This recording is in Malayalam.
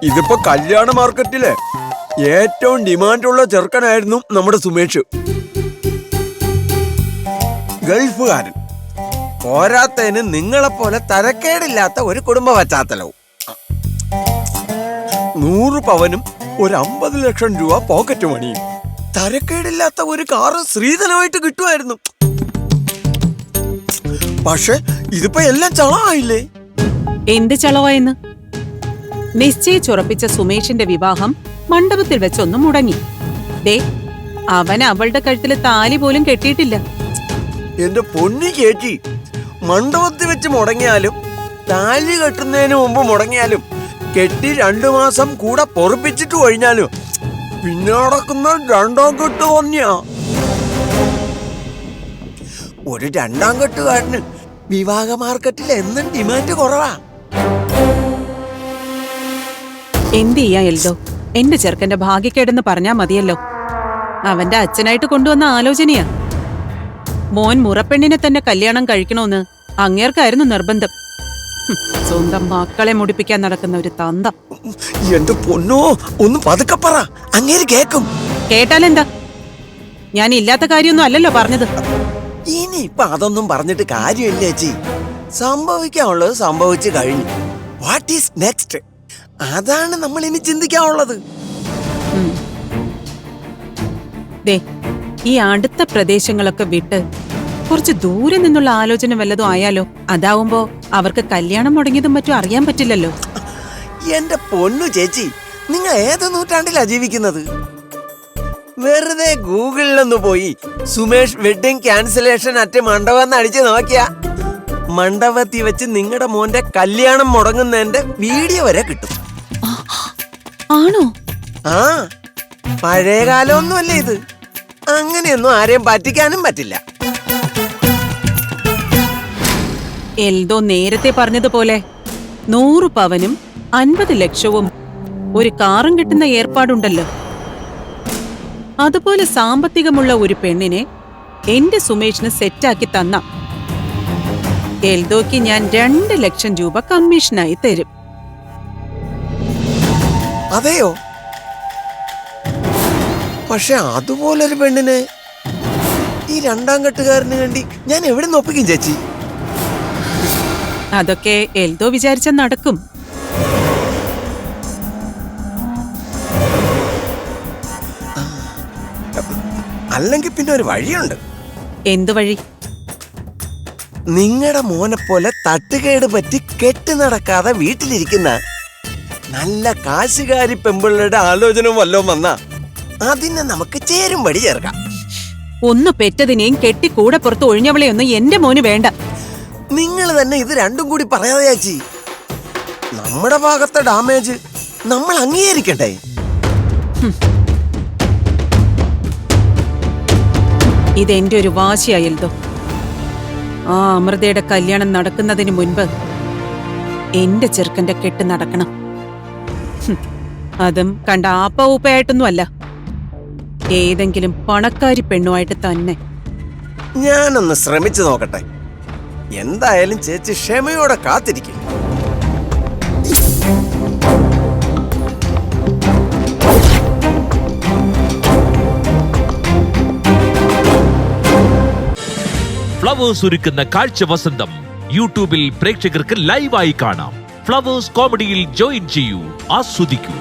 ഇതിപ്പോ കല്യാണ മാർക്കറ്റിലെ ഏറ്റവും ഡിമാൻഡുള്ള ചെറുക്കനായിരുന്നു നമ്മുടെ സുമേഷ്. ഗൾഫുകാരൻ, പോരാത്തതിന് നിങ്ങളെപ്പോലെ തരക്കേടില്ലാത്ത ഒരു കുടുംബ പശ്ചാത്തലവും. 100 പവനും ഒരു 50 ലക്ഷം രൂപ പോക്കറ്റ് മണിയും. തരക്കേടില്ലാത്ത ഒരു കാറ് സ്ത്രീധനമായിട്ട് കിട്ടുമായിരുന്നു. പക്ഷെ ഇതിപ്പോ എല്ലാം ചളമായില്ലേ? എന്ത് ചളവായെന്ന്? നിശ്ചയിച്ചുറപ്പിച്ച സുമേഷിന്റെ വിവാഹം മണ്ഡപത്തിൽ വെച്ചൊന്നും മുടങ്ങി. ദേ, അവൻ അവളുടെ കഴുത്തില് താലി പോലും കെട്ടിയിട്ടില്ല. എന്റെ പൊന്നി ചേച്ചി, മണ്ഡപത്തിൽ വെച്ച് മുടങ്ങിയാലും താലി കെട്ടുന്നതിന് മുമ്പ് മുടങ്ങിയാലും കെട്ടി 2 മാസം കൂടെ പൊറപ്പിച്ചിട്ട് കഴിഞ്ഞാലും പിന്നെ നടക്കുന്ന 2ാം കെട്ട് തന്നെയാ. ഒരു 2ാം കെട്ടുകാരന് വിവാഹ മാർക്കറ്റിൽ എന്നും ഡിമാൻഡ് കുറവാ. എന്ത് ചെയ്യാ എൽദോ? എന്റെ ചെറുക്കന്റെ ഭാഗ്യക്കേടെന്ന് പറഞ്ഞാ മതിയല്ലോ. അവന്റെ അച്ഛനായിട്ട് കൊണ്ടുവന്ന ആലോചനയാ. മോൻ മുറപ്പെണ്ണിനെ തന്നെ കല്യാണം കഴിക്കണോന്ന് അങ്ങേർക്കായിരുന്നു നിർബന്ധം. സ്വന്തം മക്കളെ മുടിപ്പിക്കാൻ നടക്കുന്ന ഒരു തന്ത. എന്റെ പൊന്നോ, ഒന്ന് പതുക്കെ പറ, അങ്ങേര് കേക്കും. കേട്ടാലെന്താ? ഞാൻ ഇല്ലാത്ത കാര്യമൊന്നും അല്ലല്ലോ പറഞ്ഞത്. ഇനിയിപ്പൊ അതൊന്നും പറഞ്ഞിട്ട് കാര്യമില്ല ചേച്ചി. സംഭവിക്കാനുള്ളത് സംഭവിച്ചു കഴിഞ്ഞു. What is next? അതാണ് നമ്മൾ ഇനി ചിന്തിക്കാനുള്ളത്. ദേ, ഈ അടുത്ത പ്രദേശങ്ങളൊക്കെ വിട്ട് കുറച്ച് ദൂരെ നിന്നുള്ള ആലോചന വല്ലതും ആയാലോ? അതാവുമ്പോ അവർക്ക് കല്യാണം മുടങ്ങിയതും മറ്റും അറിയാൻ പറ്റില്ലല്ലോ. എന്റെ പൊന്നു ചേച്ചി, നിങ്ങൾ ഏത് നൂറ്റാണ്ടിലാ ജീവിക്കുന്നത്? വെറുതെ ഗൂഗിളിലൊന്ന് പോയി സുമേഷ് വെഡിങ് ക്യാൻസലേഷൻ അറ്റ് മണ്ഡപം എന്ന് അടിച്ചു നോക്കിയാ മണ്ഡപത്തിൽ വെച്ച് നിങ്ങളുടെ മോന്റെ കല്യാണം മുടങ്ങുന്നതിന്റെ വീഡിയോ വരെ കിട്ടും. ആണോ? ആ, പഴയ കാലമൊന്നുമല്ല ഇത്. അങ്ങനെയൊന്നും ആരെയും പറ്റിക്കാനും പറ്റില്ല. എൽദോ നേരത്തെ പറഞ്ഞതുപോലെ 100 പവനും 50 ലക്ഷവും ഒരു കാറും കിട്ടുന്ന ഏർപ്പാടുണ്ടല്ലോ. അതുപോലെ സാമ്പത്തികമുള്ള ഒരു പെണ്ണിനെ എന്റെ സുമേഷിന് സെറ്റാക്കി തന്ന എൽദോക്ക് ഞാൻ 2 ലക്ഷം രൂപ കമ്മീഷനായി തരും. അതെയോ? പക്ഷെ അതുപോലൊരു പെണ്ണിന് ഈ 2ാം കെട്ടുകാരന് വേണ്ടി ഞാൻ എവിടെ നോപ്പിക്കും ചേച്ചി? അതൊക്കെ എൽദോ വിചാരിച്ച നടക്കും. അല്ലെങ്കിൽ പിന്നെ ഒരു വഴിയുണ്ട്. എന്തു വഴി? നിങ്ങളുടെ മോനെ പോലെ തട്ടുകേട് പറ്റി കെട്ട് നടക്കാതെ വീട്ടിലിരിക്കുന്ന നല്ല കാശുകാരി പെമ്പിള്ളയുടെ ആലോചന വല്ലതും വന്നാ അതിനെ നമുക്ക് ചേരുംപടി ചേർക്കാം. ഒന്ന് പെറ്റതിനെയും കെട്ടി കൂടെ പുറത്ത് ഒഴിഞ്ഞവളെയൊന്നും എന്റെ മോന് വേണ്ട. നിങ്ങൾ തന്നെ ഇത് രണ്ടും കൂടി പറയാതെ ചേച്ചി. നമ്മുടെ ഭാഗത്തെ ഡാമേജ് നമ്മൾ അംഗീകരിക്കണ്ടേ? ഇതെന്റെ ഒരു വാശിയായല്ലോ. ആ അമൃതയുടെ കല്യാണം നടക്കുന്നതിന് മുൻപ് എന്റെ ചെറുക്കന്റെ കെട്ട് നടക്കണം. അതും കണ്ട ആപ്പ ഊപ്പയായിട്ടൊന്നും അല്ല, ഏതെങ്കിലും പണക്കാരി പെണ്ണുമായിട്ട് തന്നെ. ഞാനൊന്ന് ശ്രമിച്ചു നോക്കട്ടെ. എന്തായാലും ചേച്ചി ക്ഷമയോടെ കാത്തിരിക്കും. ഫ്ലവേഴ്സ് ഒരുക്കുന്ന കാഴ്ച വസന്തം യൂട്യൂബിൽ പ്രേക്ഷകർക്ക് ലൈവായി കാണാം. ഫ്ലവേഴ്സ് കോമഡിയിൽ ജോയിൻ ചെയ്യൂ, ആസ്വദിക്കൂ.